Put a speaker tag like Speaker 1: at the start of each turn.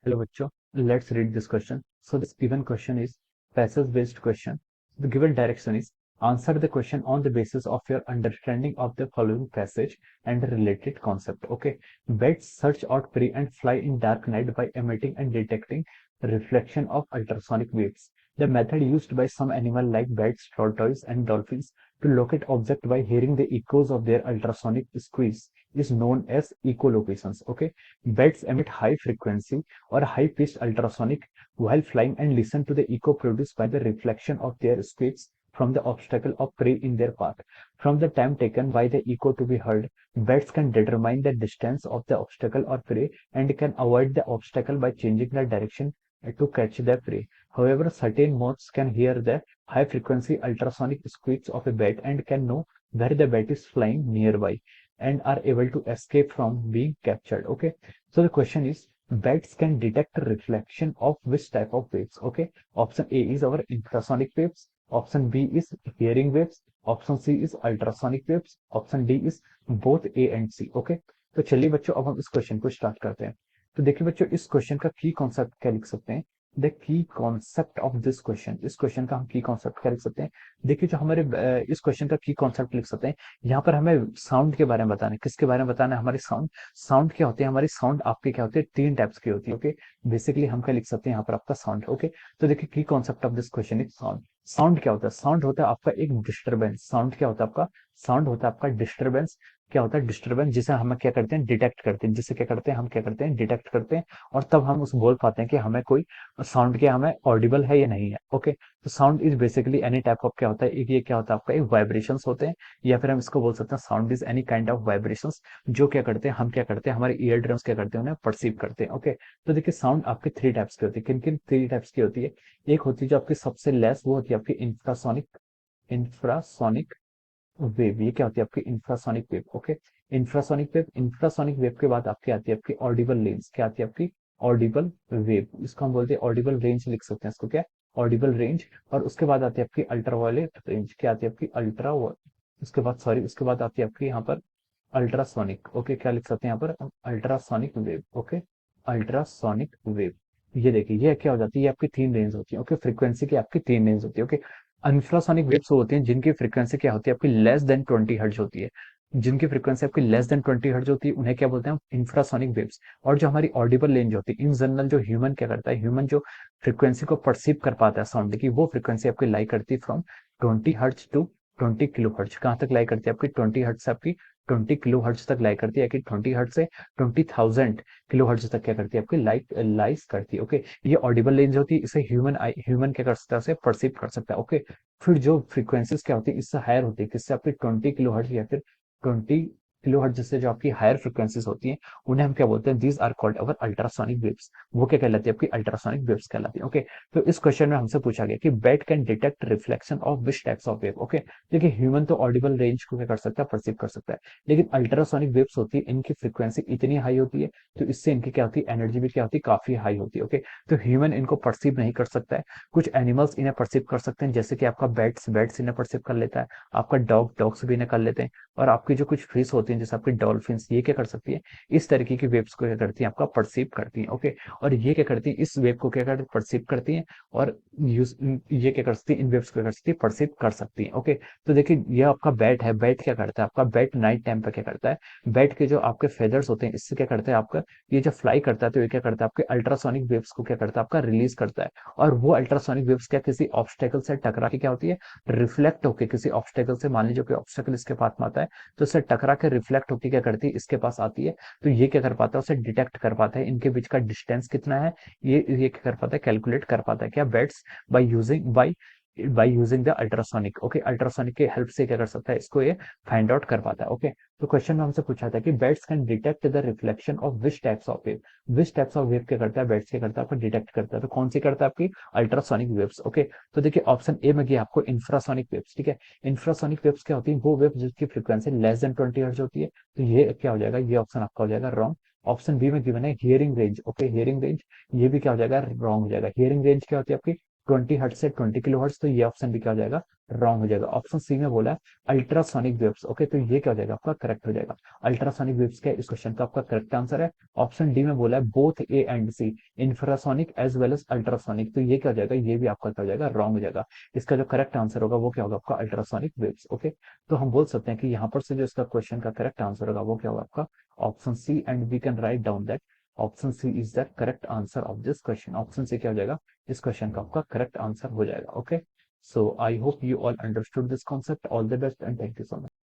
Speaker 1: Hello बच्चों, let's read this question. So this given question is passage based question. The given direction is answer the question on the basis of your understanding of the following passage and the related concept. Okay, bats search out prey and fly in dark night by emitting and detecting reflection of ultrasonic waves. The method used by some animal like bats, tortoises, and dolphins to locate object by hearing the echoes of their ultrasonic squeeze is known as echolocations. Okay, bats emit high frequency or high-pitched ultrasonic while flying and listen to the echo produced by the reflection of their squeaks from the obstacle of prey in their path. From the time taken by the echo to be heard, bats can determine the distance of the obstacle or prey and can avoid the obstacle by changing the direction to catch the prey. However, certain moths can hear the high-frequency ultrasonic squeaks of a bat and can know where the bat is flying nearby and are able to escape from being captured. Okay, so the question is, bats can detect reflection of which type of waves? Okay, option A is our infrasonic waves, option B is hearing waves, option C is ultrasonic waves, option D is both A and C. Okay, तो चलिए बच्चों अब हम इस question को start करते हैं। तो देखिए बच्चों, इस क्वेश्चन का की कॉन्सेप्ट क्या लिख सकते हैं? The key concept of this question, इस क्वेश्चन का हम की कॉन्सेप्ट क्या लिख सकते हैं? देखिए, जो हमारे इस क्वेश्चन का की कॉन्सेप्ट लिख सकते हैं, यहाँ पर हमें साउंड के बारे में बताना है। किसके बारे में बताना है? हमारी साउंड। साउंड क्या होते हैं? हमारी साउंड आपके क्या होते हैं? तीन टाइप्स की होती है। ओके, बेसिकली हम क्या लिख सकते हैं यहाँ पर? आपका साउंड। ओके, तो देखिए, की concept of this question is sound. Sound क्या होता है? साउंड होता है आपका एक डिस्टरबेंस। साउंड क्या होता है आपका? साउंड होता है आपका डिस्टरबेंस। क्या होता है? डिस्टरबेंस, जिसे हम क्या करते हैं? डिटेक्ट करते हैं। जिसे क्या करते हैं? हम क्या करते हैं? डिटेक्ट करते हैं, और तब हम उस बोल पाते हैं कि हमें कोई साउंड क्या हमें ऑडिबल है या नहीं है। ओके, तो sound is basically any type of क्या होता है? एक ये क्या होता है आपका? एक वाइब्रेशंस होते हैं, या फिर हम इसको बोल सकते हैं sound is any kind of vibrations, जो क्या करते हैं? हम क्या करते हैं? हमारे ईयर ड्रम्स क्या करते हैं? उन्हें परसीव करते हैं। ओके, तो देखिए, साउंड आपके थ्री टाइप्स की होती है। किन किन थ्री टाइप्स की होती है? एक होती है जो आपकी सबसे लेस, वो होती है आपकी इंफ्रासोनिक। इंफ्रासोनिक वेव, ये क्या होती है? आपकी infrasonic wave. Okay, infrasonic wave. Infrasonic wave के बाद आपकी आती है आपकी ऑडिबल रेंज। क्या आती है आपकी? Audible wave. इसको हम बोलते हैं ऑडिबल रेंज, लिख सकते हैं इसको क्या? Audible range. और उसके बाद आती है आपकी अल्ट्रावायलेट रेंज। क्या आती है आपकी? अल्ट्रा, उसके बाद सॉरी, उसके बाद आती है आपकी यहाँ पर अल्ट्रासोनिक। ओके, क्या लिख सकते हैं यहाँ पर? Ultrasonic wave. Okay, ultrasonic wave. ये देखिए, ये क्या हो जाती है? ये आपकी तीन रेंज होती है। ओके, फ्रीक्वेंसी की आपकी तीन रेंज होती है। ओके, इंफ्रासोनिक वेव्स वो होती हैं जिनकी फ्रीक्वेंसी क्या होती है आपकी? लेस देन 20 हर्ट्ज होती है। जिनकी फ्रीक्वेंसी आपकी लेस देन 20 हर्ट्ज होती है, उन्हें क्या बोलते हैं? Infrasonic waves. और जो हमारी ऑडिबल रेंज होती है, इन जनरल जो ह्यूमन क्या करता है? ह्यूमन जो फ्रीक्वेंसी को परसीव कर पाता है साउंड की, वो फ्रीक्वेंसी आपकी लाई करती है from 20 hertz to 20 kilohertz. कहाँ तक लाई करती है आपकी? 20 हर्ट्ज से आपकी 20 किलो हर्ट्ज तक लाई करती है, कि 20 हर्ट्ज से 20,000 किलो हर्ट्ज तक क्या करती है? आपकी लाइक लाइस करती है। ओके, ये ऑडिबल रेंज होती है, इसे ह्यूमन क्या कर सकता है? उसे परसीव कर सकता है। ओके, फिर जो फ्रीक्वेंसीज क्या होती है? इससे हायर होती है। किससे? आपकी 20 किलो हर्ट्ज या फिर 20 किलो हर्ट्ज से जो आपकी हायर फ्रीक्वेंसीज होती हैं, उन्हें हम क्या बोलते हैं? These are called our ultrasonic waves. वो क्या कहलाती है? आपकी अल्ट्रासोनिक वेव्स कहलाती है। ओके, तो इस क्वेश्चन में हमसे पूछा गया कि bat can detect reflection of which types of wave. Okay, देखिए, ह्यूमन तो ऑडिबल रेंज को क्या कर सकता है? परसीव कर सकता है, लेकिन अल्ट्रासोनिक वेव्स होती है, इनकी फ्रीक्वेंसी इतनी हाई होती है, तो इससे इनकी क्या होती है? एनर्जी भी क्या होती है? काफी हाई होती है। ओके, तो ह्यूमन इनको परसीव नहीं कर सकता है। कुछ एनिमल्स इन्हें परसीव कर सकते हैं, जैसे कि आपका बैट्स, बैट्स इन्हें परसीव कर लेता है। आपका डॉग, डॉग्स भी इन्हें कर लेते हैं। और आपकी जो कुछ फिश होती हैं, जैसे आपकी डॉल्फिन्स, ये क्या कर सकती है? इस तरीके की वेव्स को क्या करती है? आपका परसीव करती है। ओके, और ये क्या करती है? इस वेव को क्या करती है? परसीव करती है, और यूज ये क्या कर सकती है? इन वेव्स को क्या कर सकती है? परसीव कर सकती है। ओके, तो देखिए, ये आपका बैट है। बैट क्या करता है? आपका बैट नाइट टाइम पे क्या करता है? बैट के जो आपके फेदर्स होते हैं, इससे क्या करते हैं? आपका ये जब फ्लाई करता है, तो ये क्या करता है? आपके अल्ट्रासोनिक वेव्स को क्या करता है? आपका रिलीज करता है। और वो अल्ट्रासोनिक वेव्स क्या किसी ऑब्स्टेकल से टकरा के क्या होती है? रिफ्लेक्ट होकर किसी ऑब्स्टेकल से, मान लीजिए कोई ऑब्स्टेकल इसके पास में आता है, तो उससे टकरा के रिफ्लेक्ट होकर क्या करती है? इसके पास आती है। तो ये क्या कर पाता है? उसे डिटेक्ट कर पाता है। इनके बीच का डिस्टेंस कितना है, ये क्या कर पाता है? कैलकुलेट कर पाता है। क्या? Bats by using the ultrasonic. Okay, ultrasonic के हेल्प से क्या कर सकता है? इसको ये फाइंड आउट कर पाता है। ओके, तो क्वेश्चन में हमसे पूछा था कि bats can detect the reflection of which types of wave. Which types of wave क्या करता है? बैट्स क्या करता है? आपको डिटेक्ट करता है। तो कौन सी करता है? आपकी अल्ट्रासोनिक वेव्स। ओके, तो देखिए, ऑप्शन ए में गया आपको इंफ्रासोनिक वेव्स। ठीक है, इंफ्रासोनिक वेव्स क्या होती है? वो वेव जिसकी फ्रीक्वेंसी लेस देन 20 हर्ट्ज होती है। तो ये क्या हो जाएगा? ये ऑप्शन आपका हो जाएगा रॉन्ग। ऑप्शन बी में गिवन है hearing range. Okay, hearing range, ये भी क्या हो जाएगा? रॉन्ग हो जाएगा। हियरिंग रेंज क्या होती है आपकी? 20 हर्ट्ज से 20 किलोहर्ट्ज, तो ये ऑप्शन भी क्या हो जाएगा, रॉन्ग हो जाएगा। ऑप्शन सी में बोला है अल्ट्रासोनिक वेव्स, ओके, तो ये क्या हो जाएगा, आपका करेक्ट हो जाएगा। अल्ट्रासोनिक वेव्स का इस क्वेश्चन का आपका करेक्ट आंसर है। ऑप्शन डी में बोला है both A and C, infrasonic as well as ultrasonic, तो ये क्या हो जाएगा, ये भी आपका क्या हो जाएगा, रॉन्ग हो जाएगा। इसका जो करेक्ट आंसर होगा वो क्या होगा, आपका अल्ट्रासोनिक वेव्स, ओके। तो हम बोल सकते हैं कि यहाँ पर से जो इसका क्वेश्चन का करेक्ट आंसर होगा वो क्या होगा, आपका option C, and we can write down that option C is the correct answer of this question. Option C क्या हो जाएगा, इस क्वेश्चन का आपका करेक्ट आंसर हो जाएगा, okay. So I hope you all understood this concept. All the best and thank you so much.